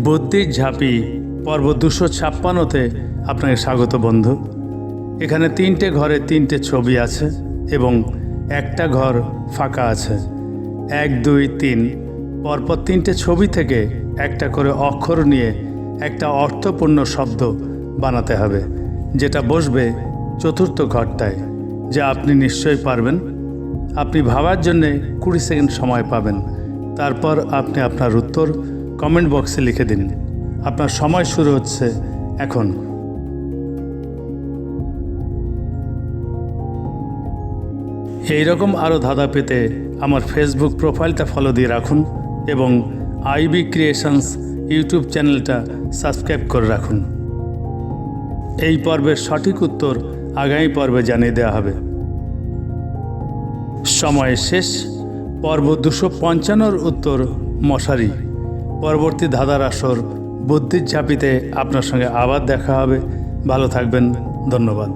বুদ্ধির ঝাঁপি পর্ব 256-তে আপনাকে স্বাগত বন্ধু। এখানে 3টে ঘরে 3টে ছবি আছে এবং একটা ঘর ফাঁকা আছে। 1, 2, 3 পরপর 3টে ছবি থেকে একটা করে অক্ষর নিয়ে একটা অর্থপূর্ণ শব্দ বানাতে হবে, যেটা বসবে চতুর্থ ঘরটায়, যা আপনি নিশ্চয়ই পারবেন। আপনি ভাবার জন্যে 20 সেকেন্ড সময় পাবেন। তারপর আপনি আপনার উত্তর কমেন্ট বক্সে লিখে দিন। আপনার সময় শুরু হচ্ছে এখন। এই রকম আরও ধাঁধা পেতে আমার ফেসবুক প্রোফাইলটা ফলো দিয়ে রাখুন এবং আইবি ক্রিয়েশনস ইউটিউব চ্যানেলটা সাবস্ক্রাইব করে রাখুন। এই পর্বের সঠিক উত্তর আগামী পর্বে জানিয়ে দেওয়া হবে। সময় শেষ। পর্ব 255-র উত্তর মশারি। পরবর্তী ধাঁধার আসর বুদ্ধির ঝাঁপিতে আপনার সঙ্গে আবার দেখা হবে। ভালো থাকবেন। ধন্যবাদ।